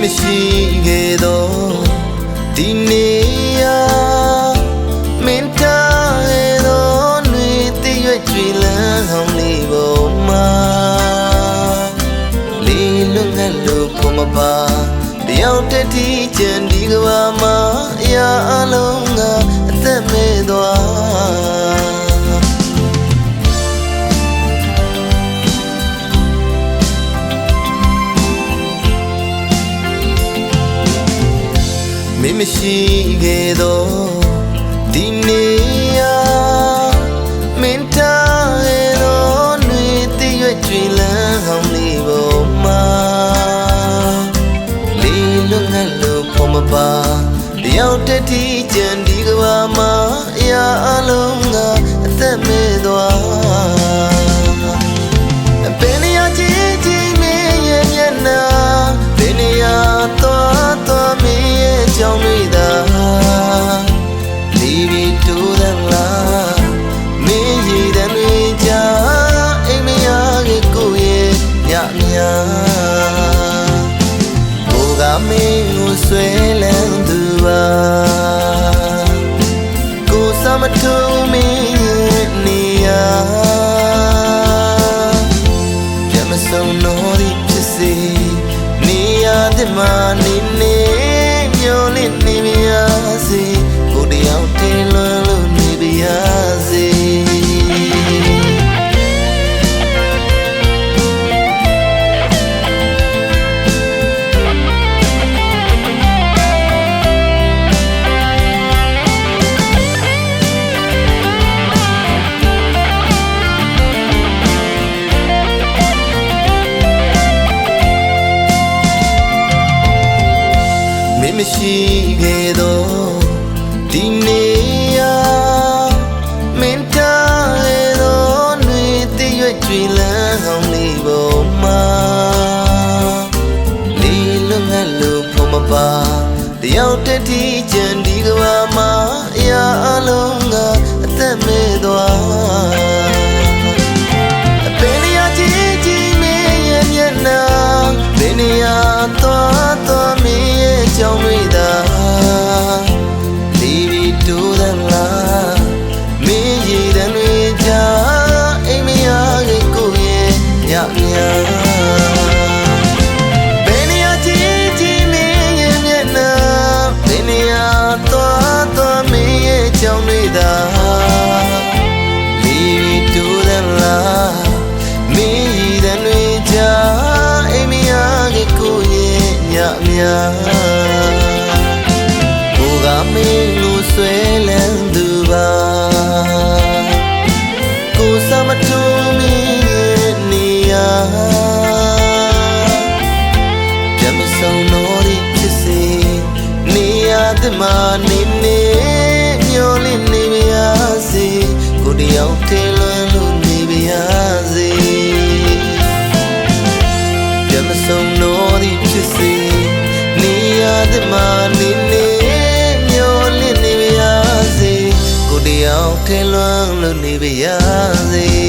မရှိခဲ့တော့ဒီနေ့ရမင်းထားရဲ့တော့နှွေတည့်ရွက်ကြွေလန်းဟောင်းလေးပေါ်မှာလေးလွတ်ငတ်လို့ဖို့မပါတယောက်တည်းဒီချန်ဒီကဘာမှာအရာအလုံးကအသက်မဲ့သွားမင်းမရှိခဲ့တော့ဒီနေ့ရမင်းထားရဲ့တော့နှွေတည့်ရွက်ကြွေလန်းဟောင်းလေးပေါ်မှာလေးလွတ်ငတ်လို့ဖို့မပါတယောက်တည်းဒီချန်ဒီကဘာမှာအရာအလုံးကအသက်မဲ့သွားဘယ်နေရာကြည့်ကြည့်မင်းရဲ့မျက်နှာဘယ်နေရာသွားမင်းရဲ့ကြောင်းမိသာဒီဘီတူတယ်လားမင်းရည်တယ်တွေကြာအိမ်မရခဲ့ကိုရဲ့ညမြကိုကမင်းကိုဆွဲလန်းသူပါကိုစမထုံးမင်းရဲ့နေရာပြမစုံလို့ဒီဖြစ်စေနေရာဒီမှာနေမျောလင့်နေပါစေကိုတယောက်တည်းလွန်လို့နေပါစေမရှိခဲ့တော့ဒီနေ့ရမင်းထားရဲ့တော့နှွေတည့်ရွက်ကြွေလန်းဟောင်းလေးပေါ်မှာလေးလွတ်ငတ်လို့ဖို့မပါတယောက်တည်းဒီချန်ဒီကဘာမှာအရာအလုံးကအသက်မဲ့သွားဘယ်နေရာကြည့်ကြည့်မင်းရဲ့မျက်နှာဘယ်နေရာသွားမင်းရဲ့ကြောင်းမိသာဒီဘီတူတယ်လားမင်းရည်တယ်တွေကြာအိမ်မရခဲ့ကိုရဲ့ညမြဘယ်နေရာကြည့်ကြည့်မင်းရဲ့မျက်နှာဘယ်နေရာသွားမင်းရဲ့ကြောင်းမိသာဒီဘီတူတယ်လားမင်းရည်တယ်တွေကြာအိမ်မရခဲ့ကိုရဲ့ညမြကိုကမင်းကိုဆွဲလန်းသူပါကိုစမထုံးမင်းရဲ့နေရာပြမစုံလို့ဒီဖြစ်စေနေရာဒီမှာနေမျောလင့်နေပါစေကိုတယောက်တည်းလွန်လို့နေပါစေပြမစုံလို့ဒီဖြစ်စေနေရာဒီမှာနေမျောလင့်နေပါစေကိုတယောက်တည်းလွန်လို့နေပါစေ